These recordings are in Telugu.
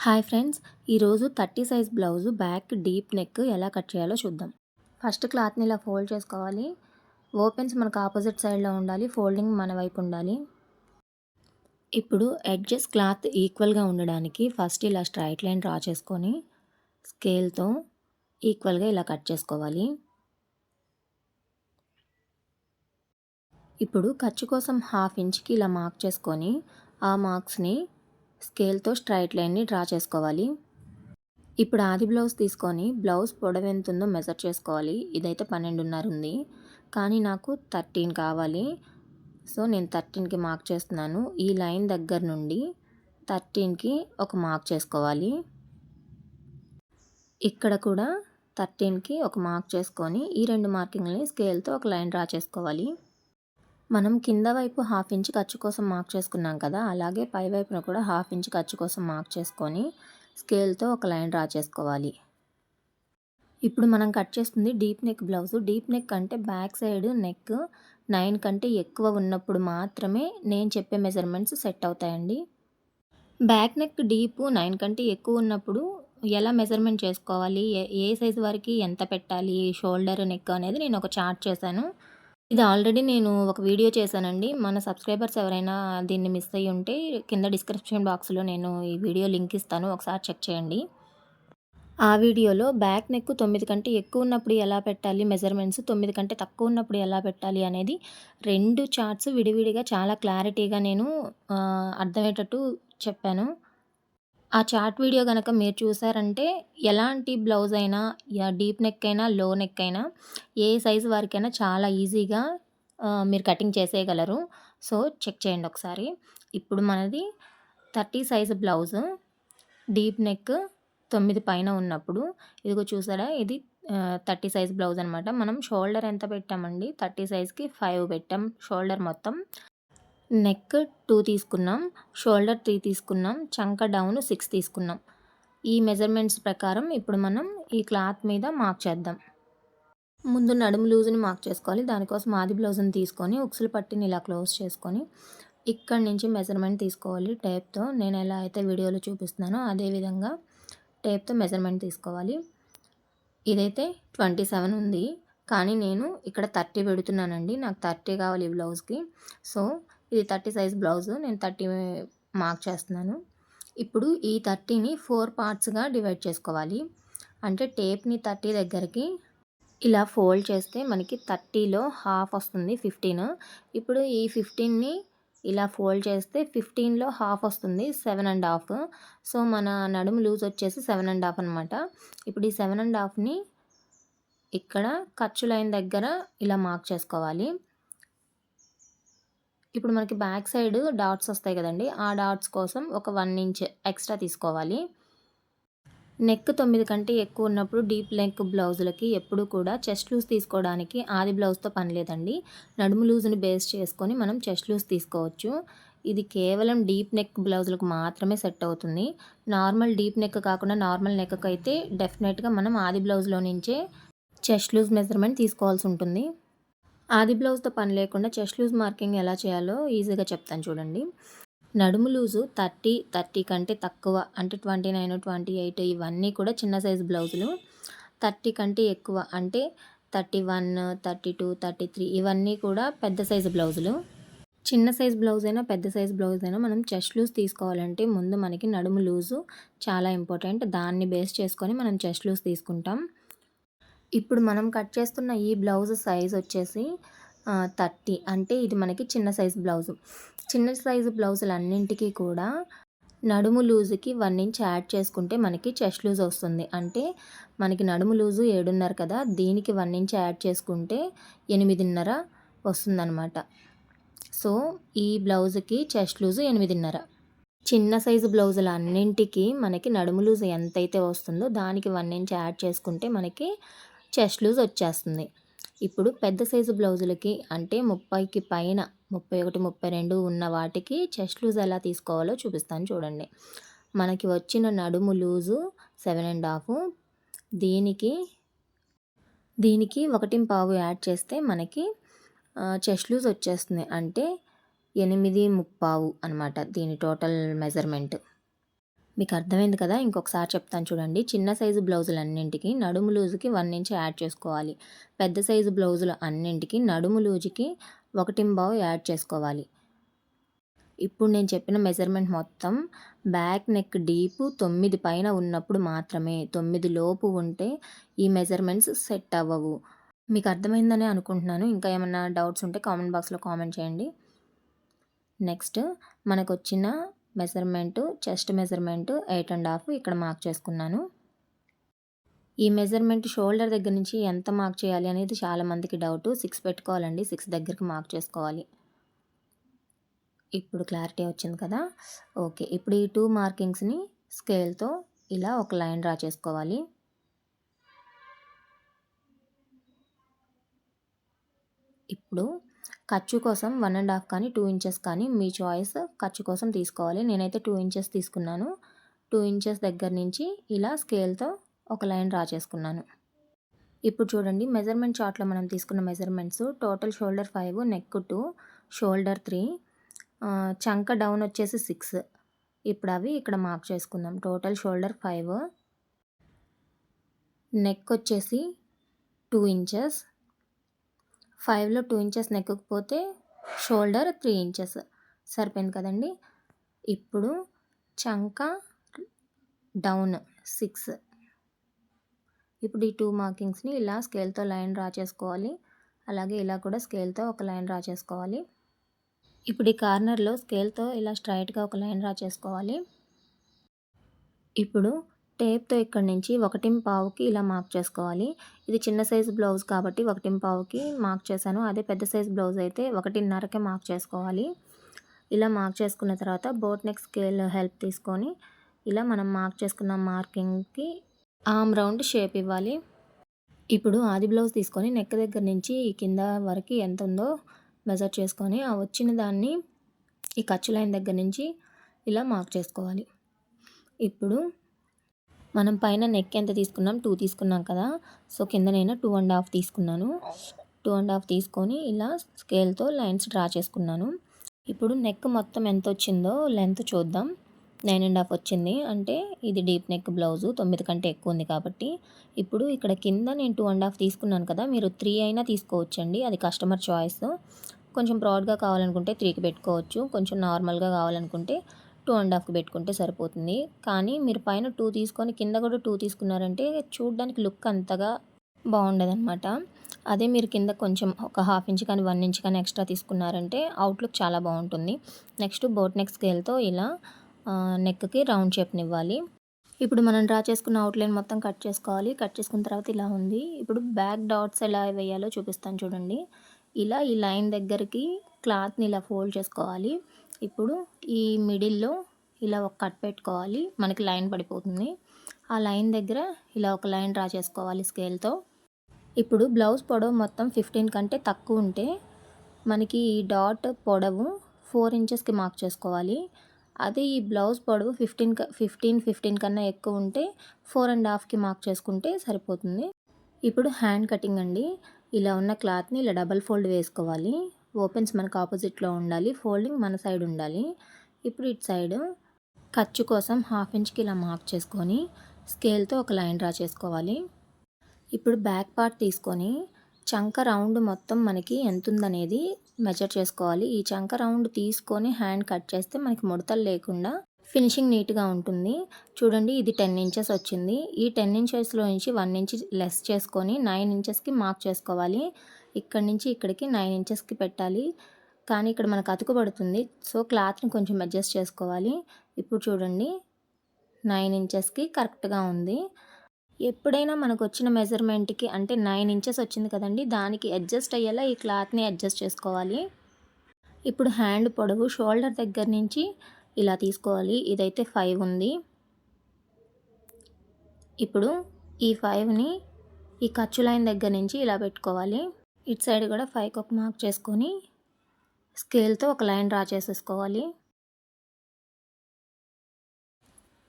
హాయ్ ఫ్రెండ్స్, ఈరోజు 30 size blouse back deep neck ఎలా కట్ చేయాలో చూద్దాం. ఫస్ట్ క్లాత్ని ఇలా ఫోల్డ్ చేసుకోవాలి. ఓపెన్స్ మనకు ఆపోజిట్ సైడ్లో ఉండాలి, ఫోల్డింగ్ మన వైపు ఉండాలి. ఇప్పుడు ఎడ్జెస్ క్లాత్ ఈక్వల్గా ఉండడానికి ఫస్ట్ ఇలా స్ట్రైట్ లైన్ డ్రా చేసుకొని స్కేల్తో ఈక్వల్గా ఇలా కట్ చేసుకోవాలి. ఇప్పుడు ఖర్చు కోసం 1/2 ఇంచ్కి ఇలా మార్క్ చేసుకొని ఆ మార్క్స్ని స్కేల్తో స్ట్రైట్ లైన్ని డ్రా చేసుకోవాలి. ఇప్పుడు ఆది బ్లౌజ్ తీసుకొని బ్లౌజ్ పొడవు ఎంత ఉందో మెజర్ చేసుకోవాలి. ఇదైతే 12.5 ఉంది, కానీ నాకు 13 కావాలి. సో నేను 13కి మార్క్ చేస్తున్నాను. ఈ లైన్ దగ్గర నుండి 13కి ఒక మార్క్ చేసుకోవాలి. ఇక్కడ కూడా 13కి ఒక మార్క్ చేసుకొని ఈ రెండు మార్కింగ్ని స్కేల్తో ఒక లైన్ డ్రా చేసుకోవాలి. మనం కింద వైపు 1/2 ఇంచ్ ఖర్చు కోసం మార్క్ చేసుకున్నాం కదా, అలాగే పై వైపున కూడా 1/2 ఇంచ్ ఖర్చు కోసం మార్క్ చేసుకొని స్కేల్తో ఒక లైన్ డ్రా చేసుకోవాలి. ఇప్పుడు మనం కట్ చేస్తుంది deep neck blouse. Deep neck అంటే బ్యాక్ సైడ్ నెక్ 9 కంటే ఎక్కువ ఉన్నప్పుడు మాత్రమే నేను చెప్పే మెజర్మెంట్స్ సెట్ అవుతాయండి. బ్యాక్ నెక్ డీప్ 9 కంటే ఎక్కువ ఉన్నప్పుడు ఎలా మెజర్మెంట్ చేసుకోవాలి, ఏ సైజు వరకు ఎంత పెట్టాలి, షోల్డర్ నెక్ అనేది నేను ఒక చార్ట్ చేశాను. ఇది ఆల్రెడీ నేను ఒక వీడియో చేశానండి. మన సబ్స్క్రైబర్స్ ఎవరైనా దీన్ని మిస్ అయ్యి ఉంటే కింద డిస్క్రిప్షన్ బాక్స్లో నేను ఈ వీడియో లింక్ ఇస్తాను, ఒకసారి చెక్ చేయండి. ఆ వీడియోలో బ్యాక్ నెక్ 9 కంటే ఎక్కువ ఉన్నప్పుడు ఎలా పెట్టాలి మెజర్మెంట్స్, 9 కంటే తక్కువ ఉన్నప్పుడు ఎలా పెట్టాలి అనేది 2 చార్ట్స్ విడివిడిగా చాలా క్లారిటీగా నేను అర్థమయ్యేటట్టు చెప్పాను. ఆ చార్ట్ వీడియో గనక మీరు చూసారంటే ఎలాంటి బ్లౌజ్ అయినా, డీప్ నెక్ అయినా, లో నెక్ అయినా, ఏ సైజు వారికైనా చాలా ఈజీగా మీరు కటింగ్ చేసేయగలరు. సో చెక్ చేయండి ఒకసారి. ఇప్పుడు మనది 30 సైజు బ్లౌజు డీప్ నెక్ 9 పైన ఉన్నప్పుడు, ఇదిగో చూసారా, ఇది 30 సైజ్ బ్లౌజ్ అనమాట. మనం షోల్డర్ ఎంత పెట్టామండి, 30 సైజ్కి 5 పెట్టాం షోల్డర్ మొత్తం. నెక్ 2 తీసుకున్నాం, షోల్డర్ 3 తీసుకున్నాం, చంక డౌన్ 6 తీసుకున్నాం. ఈ మెజర్మెంట్స్ ప్రకారం ఇప్పుడు మనం ఈ క్లాత్ మీద మార్క్ చేద్దాం. ముందు నడుము లూజ్ని మార్క్ చేసుకోవాలి. దానికోసం ఆది బ్లౌజ్ని తీసుకొని ఉక్సుల పట్టిని ఇలా క్లోజ్ చేసుకొని ఇక్కడి నుంచి మెజర్మెంట్ తీసుకోవాలి టేప్తో. నేను ఎలా అయితే వీడియోలో చూపిస్తున్నానో అదేవిధంగా టేప్తో మెజర్మెంట్ తీసుకోవాలి. ఇదైతే 27 ఉంది, కానీ నేను ఇక్కడ 30 పెడుతున్నానండి. నాకు 30 కావాలి ఈ బ్లౌజ్కి. సో ఇది 30 సైజ్ బ్లౌజు, నేను 30 మార్క్ చేస్తున్నాను. ఇప్పుడు ఈ 30ని 4 పార్ట్స్గా డివైడ్ చేసుకోవాలి. అంటే టేప్ని 30 దగ్గరికి ఇలా ఫోల్డ్ చేస్తే మనకి 30లో హాఫ్ వస్తుంది, 15. ఇప్పుడు ఈ 15ని ఇలా ఫోల్డ్ చేస్తే 15లో హాఫ్ వస్తుంది, 7.5. సో మన నడుము లూజ్ వచ్చేసి 7.5 అనమాట. ఇప్పుడు ఈ 7.5ని ఇక్కడ ఖర్చు లైన్ దగ్గర ఇలా మార్క్ చేసుకోవాలి. ఇప్పుడు మనకి బ్యాక్ సైడ్ డాట్స్ వస్తాయి కదండి, ఆ డాట్స్ కోసం ఒక 1 ఇంచ్ ఎక్స్ట్రా తీసుకోవాలి. నెక్ 9 కంటే ఎక్కువ ఉన్నప్పుడు డీప్ నెక్ బ్లౌజులకి ఎప్పుడు కూడా చెస్ట్ లూజ్ తీసుకోవడానికి ఆది బ్లౌజ్తో పని లేదండి. నడుము లూజ్ని బేస్ చేసుకొని మనం చెస్ట్ లూజ్ తీసుకోవచ్చు. ఇది కేవలం డీప్ నెక్ బ్లౌజులకు మాత్రమే సెట్ అవుతుంది. నార్మల్ డీప్ నెక్ కాకుండా నార్మల్ నెక్కి అయితే డెఫినెట్గా మనం ఆది బ్లౌజ్లో నుంచే చెస్ట్ లూజ్ మెజర్మెంట్ తీసుకోవాల్సి ఉంటుంది. ఆది బ్లౌజ్తో పని లేకుండా చెస్ట్ లూజ్ మార్కింగ్ ఎలా చేయాలో ఈజీగా చెప్తాను చూడండి. నడుము లూజు 30 కంటే తక్కువ అంటే 29, 28 ఇవన్నీ కూడా చిన్న సైజు బ్లౌజులు. 30 కంటే ఎక్కువ అంటే 31, 32, 33 ఇవన్నీ కూడా పెద్ద సైజు బ్లౌజులు. చిన్న సైజు బ్లౌజ్ అయినా పెద్ద సైజు బ్లౌజ్ అయినా మనం చెస్ట్ లూజ్ తీసుకోవాలంటే ముందు మనకి నడుము లూజు చాలా ఇంపార్టెంట్. దాన్ని బేస్ చేసుకొని మనం చెస్ట్ లూజ్ తీసుకుంటాం. ఇప్పుడు మనం కట్ చేస్తున్న ఈ బ్లౌజ్ సైజ్ వచ్చేసి 30, అంటే ఇది మనకి చిన్న సైజు బ్లౌజు. చిన్న సైజు బ్లౌజులన్నింటికీ కూడా నడుము లూజుకి 1 ఇంచ్ యాడ్ చేసుకుంటే మనకి చెస్ట్ లూజ్ వస్తుంది. అంటే మనకి నడుము లూజు 7.5 కదా, దీనికి 1 ఇంచ్ యాడ్ చేసుకుంటే 8.5 వస్తుందన్నమాట. సో ఈ బ్లౌజుకి చెస్ట్ లూజు 8.5. చిన్న సైజు బ్లౌజులన్నింటికి మనకి నడుము లూజ్ ఎంతైతే వస్తుందో దానికి 1 ఇంచ్ యాడ్ చేసుకుంటే మనకి చెస్ట్ లూజ్ వచ్చేస్తుంది. ఇప్పుడు పెద్ద సైజు బ్లౌజులకి అంటే 30కి పైన 31, 32 ఉన్న వాటికి చెస్ట్ లూజ్ ఎలా తీసుకోవాలో చూపిస్తాను చూడండి. మనకి వచ్చిన నడుము లూజు 7.5, దీనికి 1.5 యాడ్ చేస్తే మనకి చెస్ట్ లూజ్ వచ్చేస్తుంది. అంటే 8.5 అనమాట దీని టోటల్ మెజర్మెంట్. మీకు అర్థమైంది కదా! ఇంకొకసారి చెప్తాను చూడండి. చిన్న సైజు బ్లౌజులన్నింటికి నడుము లూజుకి 1 ఇంచ్ యాడ్ చేసుకోవాలి. పెద్ద సైజు బ్లౌజులు అన్నింటికి నడుము లూజుకి 1.25 యాడ్ చేసుకోవాలి. ఇప్పుడు నేను చెప్పిన మెజర్మెంట్ మొత్తం బ్యాక్ నెక్ డీపు 9 పైన ఉన్నప్పుడు మాత్రమే. 9 లోపు ఉంటే ఈ మెజర్మెంట్స్ సెట్ అవ్వవు. మీకు అర్థమైందనే అనుకుంటున్నాను. ఇంకా ఏమన్నా డౌట్స్ ఉంటే కామెంట్ బాక్స్‌లో కామెంట్ చేయండి. నెక్స్ట్ మనకొచ్చిన మెజర్మెంటు చెస్ట్ మెజర్మెంటు 8.5 ఇక్కడ మార్క్ చేసుకున్నాను. ఈ మెజర్మెంట్ షోల్డర్ దగ్గర నుంచి ఎంత మార్క్ చేయాలి అనేది చాలామందికి డౌటు. 6 పెట్టుకోవాలండి. 6 దగ్గరికి మార్క్ చేసుకోవాలి. ఇప్పుడు క్లారిటీ వచ్చింది కదా! ఓకే. ఇప్పుడు ఈ 2 మార్కింగ్స్‌ని స్కేల్‌తో ఇలా ఒక లైన్ డ్రా చేసుకోవాలి. ఇప్పుడు ఖర్చు కోసం 1.5 కానీ 2 ఇంచెస్ కానీ మీ చాయిస్ ఖర్చు కోసం తీసుకోవాలి. నేనైతే 2 ఇంచెస్ తీసుకున్నాను. 2 ఇంచెస్ దగ్గర నుంచి ఇలా స్కేల్‌తో ఒక లైన్ డ్రా చేసుకున్నాను. ఇప్పుడు చూడండి మెజర్మెంట్ చార్ట్‌లో మనం తీసుకున్న measurements total shoulder 5, neck 2, shoulder 3, చంక డౌన్ వచ్చేసి 6. ఇప్పుడు అవి ఇక్కడ మార్క్ చేసుకుందాం. టోటల్ షోల్డర్ 5, నెక్ వచ్చేసి 2 ఇంచెస్. 5లో 2 ఇంచెస్ నెక్‌కి పోతే షోల్డర్ 3 ఇంచెస్ సరిపోయింది కదండి. ఇప్పుడు చంక డౌన్ 6. ఇప్పుడు ఈ 2 మార్కింగ్స్‌ని ఇలా స్కేల్‌తో లైన్ డ్రా చేసుకోవాలి. అలాగే ఇలా కూడా స్కేల్‌తో ఒక లైన్ డ్రా చేసుకోవాలి. ఇప్పుడు ఈ కార్నర్‌లో స్కేల్‌తో ఇలా స్ట్రెయిట్‌గా ఒక లైన్ డ్రా చేసుకోవాలి. ఇప్పుడు టేప్‌తో ఇక్కడి నుంచి 1.25కి ఇలా మార్క్ చేసుకోవాలి. ఇది చిన్న సైజు బ్లౌజ్ కాబట్టి 1.25కి మార్క్ చేశాను. అదే పెద్ద సైజు బ్లౌజ్ అయితే 1.5కే మార్క్ చేసుకోవాలి. ఇలా మార్క్ చేసుకున్న తర్వాత బోట్ నెక్ స్కేల్ హెల్ప్ తీసుకొని ఇలా మనం మార్క్ చేసుకున్న మార్కింగ్‌కి ఆర్మ్ రౌండ్ షేప్ ఇవ్వాలి. ఇప్పుడు ఆది బ్లౌజ్ తీసుకొని నెక్ దగ్గర నుంచి కింద వరకు ఎంత ఉందో మెజర్ చేసుకొని ఆ వచ్చిన దాన్ని ఈ ఖర్చు లైన్ దగ్గర నుంచి ఇలా మార్క్ చేసుకోవాలి. ఇప్పుడు మనం పైన నెక్ ఎంత తీసుకున్నాం 2 తీసుకున్నాం కదా! సో కింద నేను 2.5 తీసుకున్నాను. 2.5 తీసుకొని ఇలా స్కేల్‌తో లైన్స్ డ్రా చేసుకున్నాను. ఇప్పుడు నెక్ మొత్తం ఎంత వచ్చిందో లెంత్ చూద్దాం. 9.5 వచ్చింది. అంటే ఇది డీప్ నెక్ బ్లౌజు 9 కంటే ఎక్కువ ఉంది కాబట్టి. ఇప్పుడు ఇక్కడ కింద నేను 2.5 తీసుకున్నాను కదా! మీరు 3 అయినా తీసుకోవచ్చండి. అది కస్టమర్ చాయిస్. కొంచెం బ్రాడ్‌గా కావాలనుకుంటే 3కి పెట్టుకోవచ్చు. కొంచెం నార్మల్‌గా కావాలనుకుంటే 2.5కి పెట్టుకుంటే సరిపోతుంది. కానీ మీరు పైన 2 తీసుకొని కింద కూడా 2 తీసుకున్నారంటే చూడడానికి లుక్ అంతగా బాగుండదనమాట. అదే మీరు కింద కొంచెం ఒక 1/2 ఇంచ్ కానీ 1 ఇంచ్ కానీ ఎక్స్ట్రా తీసుకున్నారంటే అవుట్‌లుక్ చాలా బాగుంటుంది. నెక్స్ట్ బోట్ నెక్ స్కేల్‌తో ఇలా నెక్‌కి రౌండ్ షేప్‌నివ్వాలి. ఇప్పుడు మనం డ్రా చేసుకున్న అవుట్‌లైన్ మొత్తం కట్ చేసుకోవాలి. కట్ చేసుకున్న తర్వాత ఇలా ఉంది. ఇప్పుడు బ్యాక్ డాట్స్ ఎలా వేయాలో చూపిస్తాను చూడండి. ఇలా ఈ లైన్ దగ్గరికి క్లాత్‌ని ఇలా ఫోల్డ్ చేసుకోవాలి. ఇప్పుడు ఈ మిడిల్‌లో ఇలా ఒక కట్ పెట్టుకోవాలి. మనకి లైన్ పడిపోతుంది. ఆ లైన్ దగ్గర ఇలా ఒక లైన్ డ్రా చేసుకోవాలి స్కేల్‌తో. ఇప్పుడు బ్లౌజ్ పొడవు మొత్తం 15 కంటే తక్కువ ఉంటే మనకి ఈ డాట్ పొడవు 4 ఇంచెస్‌కి మార్క్ చేసుకోవాలి. అదే ఈ బ్లౌజ్ పొడవు 15 కన్నా ఎక్కువ ఉంటే 4.5కి మార్క్ చేసుకుంటే సరిపోతుంది. ఇప్పుడు హ్యాండ్ కటింగ్ అండి. ఇలా ఉన్న క్లాత్‌ని ఇలా డబల్ ఫోల్డ్ వేసుకోవాలి. ఓపెన్స్ మనకు ఆపోజిట్లో ఉండాలి. ఫోల్డింగ్ మన సైడ్ ఉండాలి. ఇప్పుడు ఇటు సైడ్ ఖర్చు కోసం 1/2 ఇంచ్‌కి ఇలా మార్క్ చేసుకొని స్కేల్‌తో ఒక లైన్ డ్రా చేసుకోవాలి. ఇప్పుడు బ్యాక్ పార్ట్ తీసుకొని చంక రౌండ్ మొత్తం మనకి ఎంతుందనేది మెజర్ చేసుకోవాలి. ఈ చంక రౌండ్ తీసుకొని హ్యాండ్ కట్ చేస్తే మనకి ముడతలు లేకుండా ఫినిషింగ్ నీట్‌గా ఉంటుంది. చూడండి ఇది 10 ఇంచెస్ వచ్చింది. ఈ 10 ఇంచెస్‌లో నుంచి 1 ఇంచ్ లెస్ చేసుకొని 9 ఇంచెస్‌కి మార్క్ చేసుకోవాలి. ఇక్కడి నుంచి ఇక్కడికి 9 ఇంచెస్‌కి పెట్టాలి. కానీ ఇక్కడ మనకు అతుకు పడుతుంది. సో క్లాత్‌ని కొంచెం అడ్జస్ట్ చేసుకోవాలి. ఇప్పుడు చూడండి 9 ఇంచెస్‌కి కరెక్ట్‌గా ఉంది. ఎప్పుడైనా మనకొచ్చిన మెజర్మెంట్‌కి అంటే 9 ఇంచెస్ వచ్చింది కదండీ! దానికి అడ్జస్ట్ అయ్యేలా ఈ క్లాత్‌ని అడ్జస్ట్ చేసుకోవాలి. ఇప్పుడు హ్యాండ్ పొడవు షోల్డర్ దగ్గర నుంచి ఇలా తీసుకోవాలి. ఇదైతే 5 ఉంది. ఇప్పుడు ఈ 5ని ఈ ఖర్చు లైన్ దగ్గర నుంచి ఇలా పెట్టుకోవాలి. ఇటు సైడ్ కూడా 5కి ఒక మార్క్ చేసుకొని స్కేల్‌తో ఒక లైన్ డ్రా చేసేసుకోవాలి.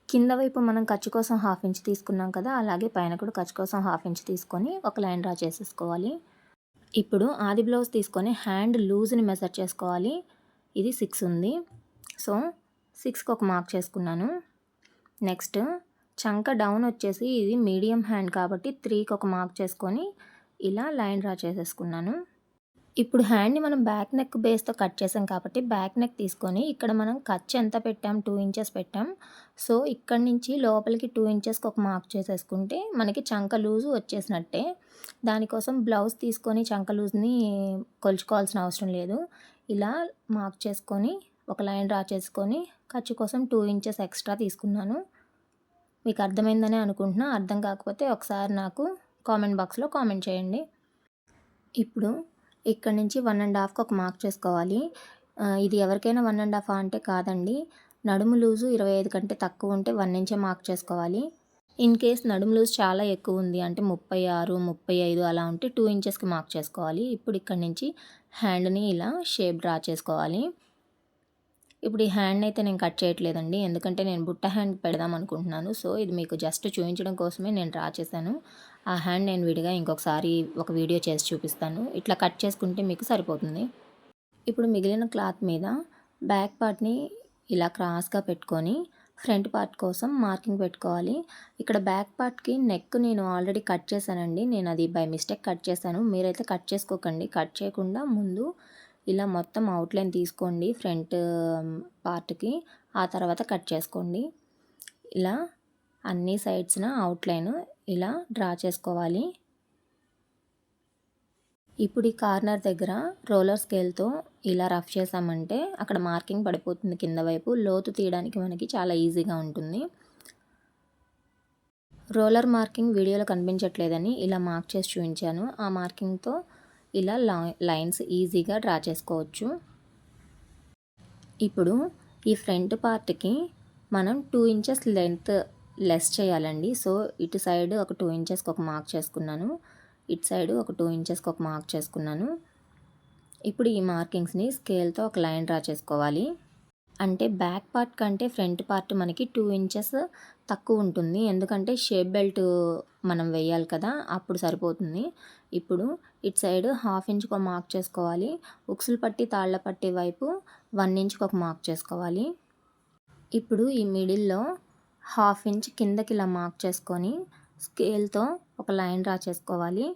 కింద వైపు మనం ఖర్చు కోసం 1/2 ఇంచ్ తీసుకున్నాం కదా! అలాగే పైన కూడా ఖర్చు కోసం 1/2 ఇంచ్ తీసుకొని ఒక లైన్ డ్రా చేసేసుకోవాలి. ఇప్పుడు ఆది బ్లౌజ్ తీసుకొని హ్యాండ్ లూజ్‌ని మెజర్ చేసుకోవాలి. ఇది 6 ఉంది. సో 6కి ఒక మార్క్ చేసుకున్నాను. నెక్స్ట్ చంక డౌన్ వచ్చేసి ఇది మీడియం హ్యాండ్ కాబట్టి 3కి ఒక మార్క్ చేసుకొని ఇలా లైన్ డ్రా చేసేసుకున్నాను. ఇప్పుడు హ్యాండ్‌ని మనం బ్యాక్ నెక్ బేస్‌తో కట్ చేసాం కాబట్టి బ్యాక్ నెక్ తీసుకొని ఇక్కడ మనం ఖర్చు ఎంత పెట్టాం 2 ఇంచెస్ పెట్టాం. సో, ఇక్కడి నుంచి లోపలికి 2 ఇంచెస్‌కి ఒక మార్క్ చేసేసుకుంటే మనకి చంక లూజు వచ్చేసినట్టే. దానికోసం బ్లౌజ్ తీసుకొని చంక లూజ్‌ని కొలుచుకోవాల్సిన అవసరం లేదు. ఇలా మార్క్ చేసుకొని ఒక లైన్ డ్రా చేసుకొని ఖర్చు కోసం 2 ఇంచెస్ ఎక్స్ట్రా తీసుకున్నాను. మీకు అర్థమైందనే అనుకుంటున్నా. అర్థం కాకపోతే ఒకసారి నాకు కామెంట్ బాక్స్‌లో కామెంట్ చేయండి. ఇప్పుడు ఇక్కడ నుంచి 1 1/2కి ఒక మార్క్ చేసుకోవాలి. ఇది ఎవరికైనా 1 1/2 అంటే కాదండి. నడుము లూజు 25 కంటే తక్కువ ఉంటే 1 ఇంచే మార్క్ చేసుకోవాలి. ఇన్ కేస్ నడుము లూజ్ చాలా ఎక్కువ ఉంది అంటే 36, 35 అలా ఉంటే 2 ఇంచెస్‌కి మార్క్ చేసుకోవాలి. ఇప్పుడు ఇక్కడ నుంచి హ్యాండ్‌ని ఇలా షేప్ డ్రా చేసుకోవాలి. ఇప్పుడు ఈ హ్యాండ్ అయితే నేను కట్ చేయట్లేదండి. ఎందుకంటే నేను బుట్ట హ్యాండ్ పెడదాం అనుకుంటున్నాను. సో, ఇది మీకు జస్ట్ చూపించడం కోసమే నేను డ్రా చేశాను. ఆ హ్యాండ్ నేను విడిగా ఇంకొకసారి ఒక వీడియో చేసి చూపిస్తాను. ఇట్లా కట్ చేసుకుంటే మీకు సరిపోతుంది. ఇప్పుడు మిగిలిన క్లాత్ మీద బ్యాక్ పార్ట్‌ని ఇలా క్రాస్‌గా పెట్టుకొని ఫ్రంట్ పార్ట్ కోసం మార్కింగ్ పెట్టుకోవాలి. ఇక్కడ బ్యాక్ పార్ట్‌కి నెక్ నేను ఆల్రెడీ కట్ చేశానండి. నేను అది బై మిస్టేక్ కట్ చేశాను. మీరైతే కట్ చేసుకోకండి. కట్ చేయకుండా ముందు ఇలా మొత్తం అవుట్లైన్ తీసుకోండి ఫ్రంట్ పార్ట్‌కి. ఆ తర్వాత కట్ చేసుకోండి. ఇలా అన్ని సైడ్స్‌న అవుట్లైన్ ఇలా డ్రా చేసుకోవాలి. ఇప్పుడు ఈ కార్నర్ దగ్గర రోలర్ స్కేల్‌తో ఇలా రఫ్ చేసామంటే అక్కడ మార్కింగ్ పడిపోతుంది కింద వైపు. లోతు తీయడానికి మనకి చాలా ఈజీగా ఉంటుంది. రోలర్ మార్కింగ్ వీడియోలో కనిపించట్లేదని ఇలా మార్క్ చేసి చూపించాను. ఆ మార్కింగ్‌తో ఇలా లైన్స్ ఈజీగా డ్రా చేసుకోవచ్చు. ఇప్పుడు ఈ ఫ్రంట్ పార్ట్‌కి మనం 2 ఇంచెస్ లెంత్ లెస్ చేయాలండి. సో, ఇటు సైడ్ ఒక 2 ఇంచెస్‌కి ఒక మార్క్ చేసుకున్నాను. ఇటు సైడ్ ఒక 2 ఇంచెస్‌కి ఒక మార్క్ చేసుకున్నాను. ఇప్పుడు ఈ మార్కింగ్స్‌ని స్కేల్‌తో ఒక లైన్ డ్రా చేసుకోవాలి. అంటే బ్యాక్ పార్ట్ కంటే ఫ్రంట్ పార్ట్ మనకి 2 ఇంచెస్ తక్కువ ఉంటుంది. ఎందుకంటే షేప్ బెల్ట్ మనం వేయాలి కదా! అప్పుడు సరిపోతుంది. ఇప్పుడు ఇటు సైడ్ 1/2 ఇంచ్‌కి ఒక మార్క్ చేసుకోవాలి. ఉక్సులు పట్టి, తాళ్ళ పట్టి వైపు 1 ఇంచ్‌కి ఒక మార్క్ చేసుకోవాలి. ఇప్పుడు ఈ మిడిల్‌లో 1/2 ఇంచ్ కిందకి ఇలా మార్క్ చేసుకొని స్కేల్‌తో ఒక లైన్ డ్రా చేసుకోవాలి.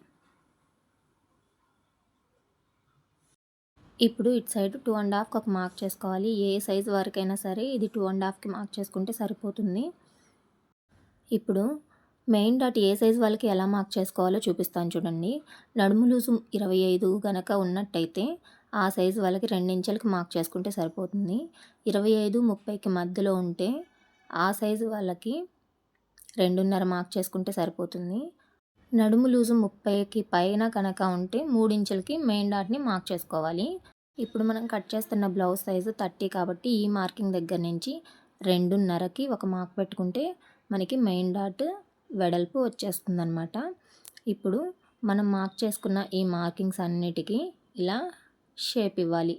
ఇప్పుడు ఇటు సైడ్ 2 1/2కి ఒక మార్క్ చేసుకోవాలి. ఏ సైజు వరకైనా సరే ఇది 2 1/2కి మార్క్ చేసుకుంటే సరిపోతుంది. ఇప్పుడు మెయిన్ డాట్ ఏ సైజు వాళ్ళకి ఎలా మార్క్ చేసుకోవాలో చూపిస్తాను చూడండి. నడుము లూజు 25 గనక ఉన్నట్టయితే ఆ సైజు వాళ్ళకి 2 ఇంచులకి మార్క్ చేసుకుంటే సరిపోతుంది. 25, 30కి మధ్యలో ఉంటే ఆ సైజు వాళ్ళకి 2.5 మార్క్ చేసుకుంటే సరిపోతుంది. నడుము లూజు 30కి పైన కనుక ఉంటే 3 ఇంచులకి మెయిన్ డాట్‌ని మార్క్ చేసుకోవాలి. ఇప్పుడు మనం కట్ చేస్తున్న బ్లౌజ్ సైజు 30 కాబట్టి ఈ మార్కింగ్ దగ్గర నుంచి 2.5కి ఒక మార్క్ పెట్టుకుంటే మనకి మెయిన్ డాట్ వెడల్పు వచ్చేస్తుందన్నమాట. ఇప్పుడు మనం మార్క్ చేసుకున్న ఈ మార్కింగ్స్ అన్నిటికీ ఇలా షేప్ ఇవ్వాలి.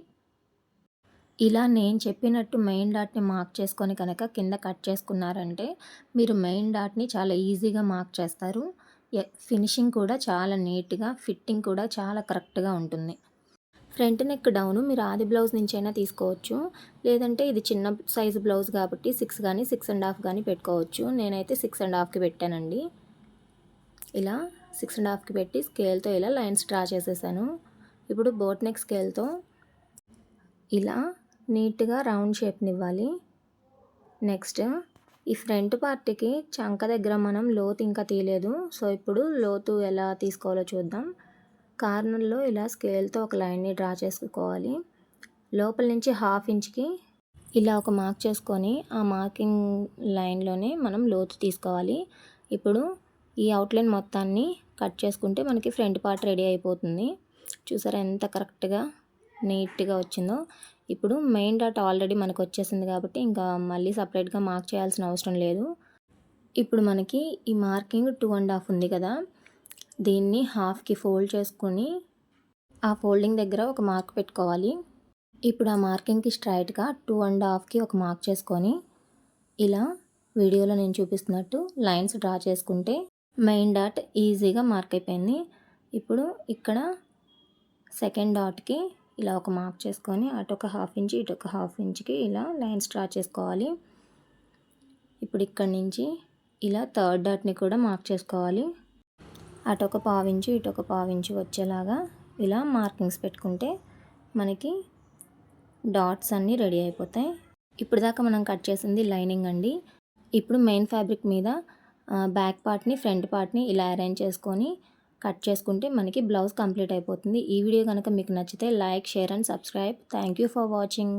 ఇలా నేను చెప్పినట్టు మెయిన్ డాట్‌ని మార్క్ చేసుకొని కనుక కింద కట్ చేసుకున్నారంటే మీరు మెయిన్ డాట్‌ని చాలా ఈజీగా మార్క్ చేస్తారు. ఫినిషింగ్ కూడా చాలా నీట్‌గా, ఫిట్టింగ్ కూడా చాలా కరెక్ట్‌గా ఉంటుంది. ఫ్రంట్ నెక్ డౌను మీరు ఆది బ్లౌజ్ నుంచైనా తీసుకోవచ్చు. లేదంటే ఇది చిన్న సైజు బ్లౌజ్ కాబట్టి 6 కానీ 6 1/2 కానీ పెట్టుకోవచ్చు. నేనైతే 6 1/2కి పెట్టానండి. ఇలా 6 1/2కి పెట్టి స్కేల్‌తో ఇలా లైన్స్ డ్రా చేసేసాను. ఇప్పుడు బోట్ నెక్ స్కేల్‌తో ఇలా నీట్‌గా రౌండ్ షేప్‌నివ్వాలి. నెక్స్ట్ ఈ ఫ్రంట్ పార్ట్‌కి చంక దగ్గర మనం లోతు ఇంకా తీయలేదు. సో, ఇప్పుడు లోతు ఎలా తీసుకోవాలో చూద్దాం. కార్నర్‌లో ఇలా స్కేల్‌తో ఒక లైన్‌ని డ్రా చేసుకోవాలి. లోపల నుంచి 1/2 ఇంచ్‌కి ఇలా ఒక మార్క్ చేసుకొని ఆ మార్కింగ్ లైన్‌లోనే మనం లోతు తీసుకోవాలి. ఇప్పుడు ఈ అవుట్‌లైన్ మొత్తాన్ని కట్ చేసుకుంటే మనకి ఫ్రంట్ పార్ట్ రెడీ అయిపోతుంది. చూసారా ఎంత కరెక్ట్‌గా నీట్‌గా వచ్చిందో. ఇప్పుడు మెయిన్ డాట్ ఆల్రెడీ మనకు వచ్చేసింది కాబట్టి ఇంకా మళ్ళీ సపరేట్‌గా మార్క్ చేయాల్సిన అవసరం లేదు. ఇప్పుడు మనకి ఈ మార్కింగ్ 2 1/2 ఉంది కదా! దీన్ని హాఫ్‌కి ఫోల్డ్ చేసుకొని ఆ ఫోల్డింగ్ దగ్గర ఒక మార్క్ పెట్టుకోవాలి. ఇప్పుడు ఆ మార్కింగ్‌కి స్ట్రైట్‌గా 2 1/2కి ఒక మార్క్ చేసుకొని ఇలా వీడియోలో నేను చూపిస్తున్నట్టు లైన్స్ డ్రా చేసుకుంటే మెయిన్ డాట్ ఈజీగా మార్క్ అయిపోయింది. ఇప్పుడు ఇక్కడ సెకండ్ డాట్‌కి ఇలా ఒక మార్క్ చేసుకొని అటొక 1/2 ఇంచ్ ఇటొక 1/2 ఇంచ్‌కి ఇలా లైన్స్ డ్రా చేసుకోవాలి. ఇప్పుడు ఇక్కడి నుంచి ఇలా థర్డ్ డాట్ని కూడా మార్క్ చేసుకోవాలి. అటొక పావించు ఇటొక పావించు వచ్చేలాగా ఇలా మార్కింగ్స్ పెట్టుకుంటే మనకి డాట్స్ అన్నీ రెడీ అయిపోతాయి. ఇప్పుడు దాకా మనం కట్ చేసింది లైనింగ్ అండి. ఇప్పుడు మెయిన్ ఫ్యాబ్రిక్ మీద బ్యాక్ పార్ట్ని ఫ్రంట్ పార్ట్ని ఇలా అరేంజ్ చేసుకొని కట్ చేసుకుంటే మనకి బ్లౌజ్ కంప్లీట్ అయిపోతుంది. ఈ వీడియో కనుక మీకు నచ్చితే like, share and subscribe. Thank you for watching.